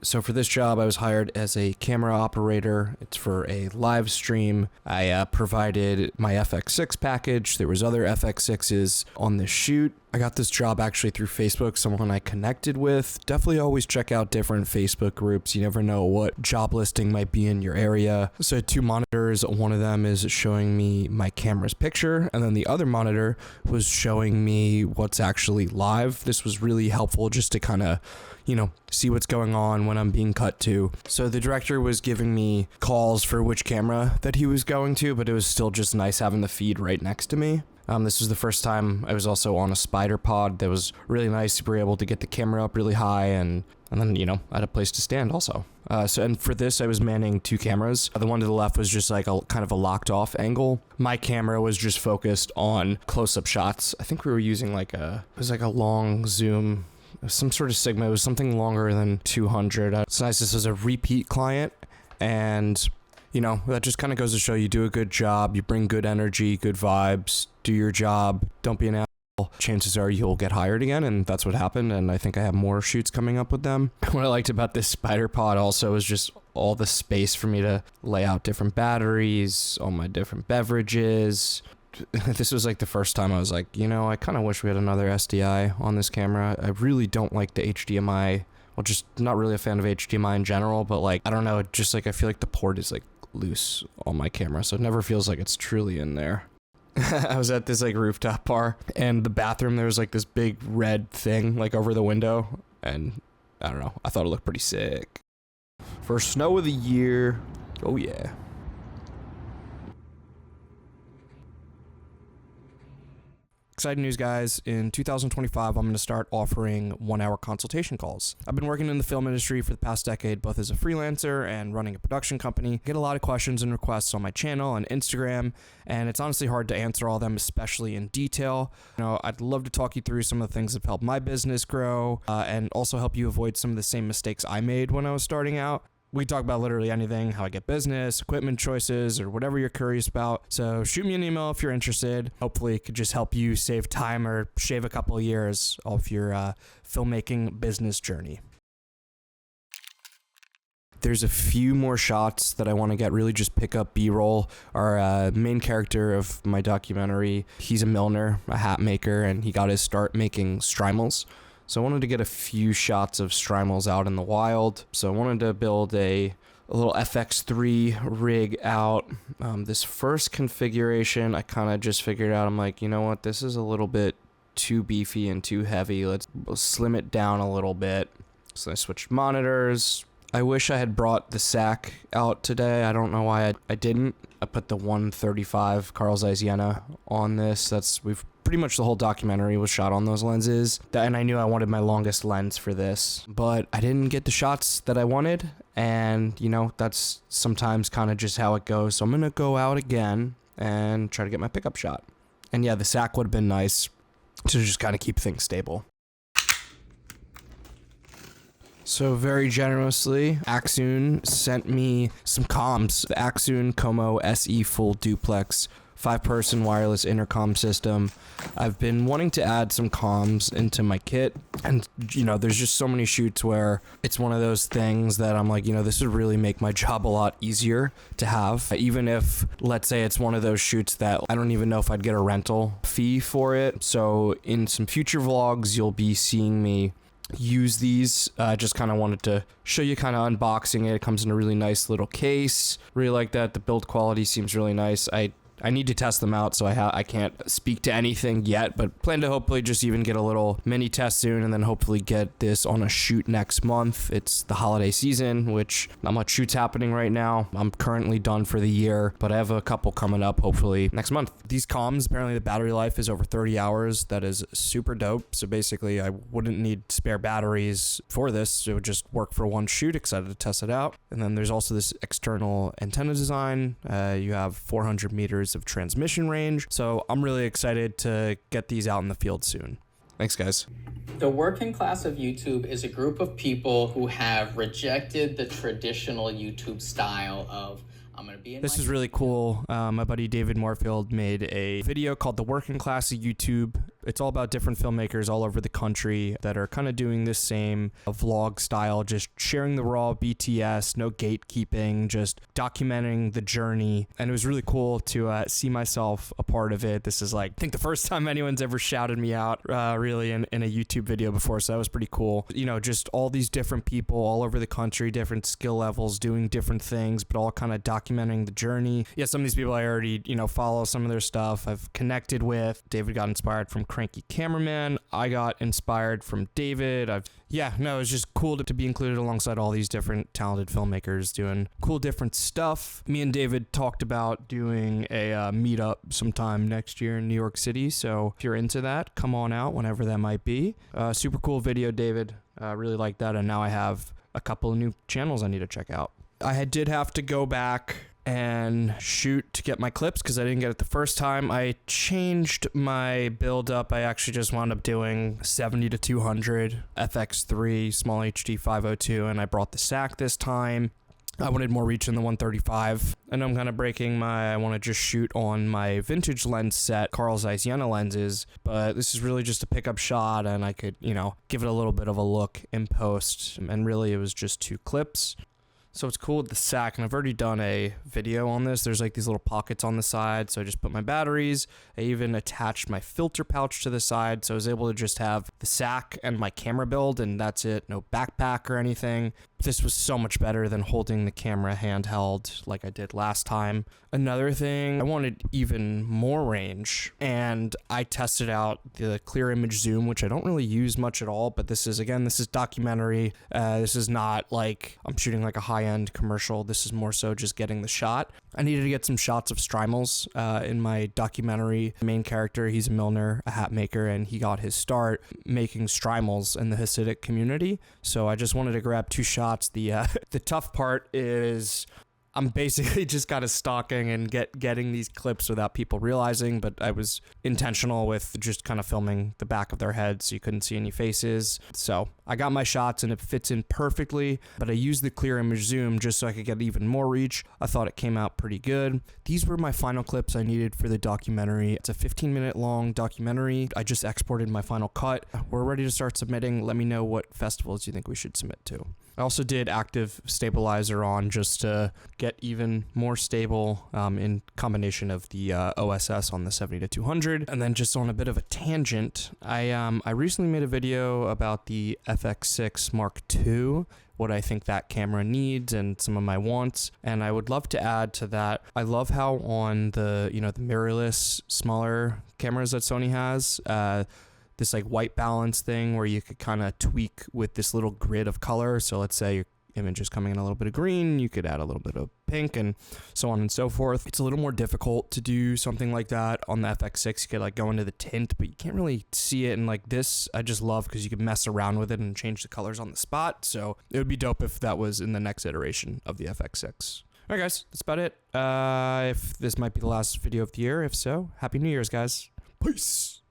So for this job, I was hired as a camera operator. It's for a live stream. I provided my FX6 package. There was other FX6s on the shoot. I got this job actually through Facebook, someone I connected with. Definitely always check out different Facebook groups. You never know what job listing might be in your area. So I had two monitors. One of them is showing me my camera's picture, and then the other monitor was showing me what's actually live. This was really helpful just to kind of, see what's going on when I'm being cut to. So the director was giving me calls for which camera that he was going to, but it was still just nice having the feed right next to me. This was the first time I was also on a spider pod. That was really nice. We were able to get the camera up really high and then, I had a place to stand also. And for this, I was manning two cameras. The one to the left was just like a kind of a locked off angle. My camera was just focused on close-up shots. I think we were using it was like a long zoom, some sort of Sigma. It was something longer than 200. It's nice. This is a repeat client, and that just kind of goes to show you do a good job, you bring good energy, good vibes, do your job, don't be an asshole. Chances are you'll get hired again, and that's what happened, and I think I have more shoots coming up with them. What I liked about this spider pod also is just all the space for me to lay out different batteries, all my different beverages. This was like the first time I was like, I kind of wish we had another SDI on this camera. I really don't like the HDMI. Well, just not really a fan of HDMI in general, but I don't know, just I feel like the port is loose on my camera, so it never feels like it's truly in there. I was at this rooftop bar, and the bathroom, there was this big red thing over the window, and I don't know, I thought it looked pretty sick. First snow of the year. Oh yeah. Exciting news, guys. In 2025, I'm going to start offering 1-hour consultation calls. I've been working in the film industry for the past decade, both as a freelancer and running a production company. I get a lot of questions and requests on my channel and Instagram, and it's honestly hard to answer all of them, especially in detail. I'd love to talk you through some of the things that have helped my business grow, and also help you avoid some of the same mistakes I made when I was starting out. We talk about literally anything, how I get business, equipment choices, or whatever you're curious about. So shoot me an email if you're interested. Hopefully it could just help you save time or shave a couple of years off your filmmaking business journey. There's a few more shots that I want to get, really just pick up B-roll. Our main character of my documentary, he's a milliner, a hat maker, and he got his start making strimals. So I wanted to get a few shots of strimals out in the wild. So I wanted to build a little FX3 rig out. This first configuration, I kind of just figured out, I'm like, you know what, this is a little bit too beefy and too heavy. Let's slim it down a little bit. So I switched monitors. I wish I had brought the SAC out today. I don't know why I didn't. I put the 135 Carl Zeiss Jena on this. We've pretty much the whole documentary was shot on those lenses, and I knew I wanted my longest lens for this, but I didn't get the shots that I wanted, and that's sometimes kind of just how it goes. So I'm gonna go out again and try to get my pickup shot. And yeah, the SAC would have been nice to just kind of keep things stable. So very generously, Axoon sent me some comms. The Axoon Como SE Full Duplex 5-person wireless intercom system. I've been wanting to add some comms into my kit, and there's just so many shoots where it's one of those things that I'm like, this would really make my job a lot easier to have. Even if, let's say, it's one of those shoots that I don't even know if I'd get a rental fee for it. So in some future vlogs, you'll be seeing me use these. I just kind of wanted to show you kind of unboxing it. It comes in a really nice little case. Really like that. The build quality seems really nice. I need to test them out, so I can't speak to anything yet, but plan to hopefully just even get a little mini test soon, and then hopefully get this on a shoot next month. It's the holiday season, which not much shoots happening right now. I'm currently done for the year, but I have a couple coming up hopefully next month. These comms, apparently the battery life is over 30 hours. That is super dope. So basically I wouldn't need spare batteries for this. It would just work for one shoot. Excited to test it out. And then there's also this external antenna design. You have 400 meters of transmission range. So I'm really excited to get these out in the field soon. Thanks, guys. The working class of YouTube is a group of people who have rejected the traditional YouTube style of This is really cool. My buddy David Moorfield made a video called The Working Class of YouTube. It's all about different filmmakers all over the country that are kind of doing this same vlog style, just sharing the raw BTS, no gatekeeping, just documenting the journey. And it was really cool to see myself a part of it. This is like, I think the first time anyone's ever shouted me out really in a YouTube video before, so that was pretty cool. You know, just all these different people all over the country, different skill levels, doing different things, but all kind of documenting the journey. Yeah, some of these people I already, you know, follow some of their stuff, I've connected with. David got inspired from Cranky Cameraman. I got inspired from David. It was just cool to be included alongside all these different talented filmmakers doing cool different stuff. Me and David talked about doing a meetup sometime next year in New York City, so if you're into that, come on out whenever that might be. Super cool video, David. Really like that, and now I have a couple of new channels I need to check out. I did have to go back and shoot to get my clips because I didn't get it the first time. I changed my build up. I actually just wound up doing 70 to 200 FX3 small HD 502, and I brought the SAC this time. I wanted more reach in the 135. And I'm kind of I want to just shoot on my vintage lens set, Carl Zeiss Jena lenses, but this is really just a pickup shot, and I could, you know, give it a little bit of a look in post. And really it was just 2 clips. So it's cool with the SAC, and I've already done a video on this. There's like these little pockets on the side, so I just put my batteries. I even attached my filter pouch to the side, so I was able to just have the SAC and my camera build, and that's it. No backpack or anything. This was so much better than holding the camera handheld like I did last time. Another thing, I wanted even more range, and I tested out the clear image zoom, which I don't really use much at all, but this is documentary. This is not like I'm shooting like a high-end commercial. This is more so just getting the shot. I needed to get some shots of Strymals in my documentary. The main character, he's a milliner, a hat maker, and he got his start making Strymals in the Hasidic community. So I just wanted to grab 2 shots. The tough part is I'm basically just kind of stalking and getting these clips without people realizing, but I was intentional with just kind of filming the back of their heads so you couldn't see any faces. So I got my shots and it fits in perfectly, but I used the clear image zoom just so I could get even more reach. I thought it came out pretty good. These were my final clips I needed for the documentary. It's a 15-minute long documentary. I just exported my final cut. We're ready to start submitting. Let me know what festivals you think we should submit to. I also did active stabilizer on just to get even more stable in combination of the OSS on the 70 to 200. And then just on a bit of a tangent, I recently made a video about the FX6 Mark II, what I think that camera needs and some of my wants. And I would love to add to that, I love how on the mirrorless smaller cameras that Sony has, this like white balance thing where you could kind of tweak with this little grid of color. So let's say your image is coming in a little bit of green, you could add a little bit of pink and so on and so forth. It's a little more difficult to do something like that on the FX6. You could like go into the tint, but you can't really see it. And like this, I just love because you could mess around with it and change the colors on the spot. So it would be dope if that was in the next iteration of the FX6. All right, guys, that's about it. If this might be the last video of the year, if so, Happy New Year's, guys. Peace.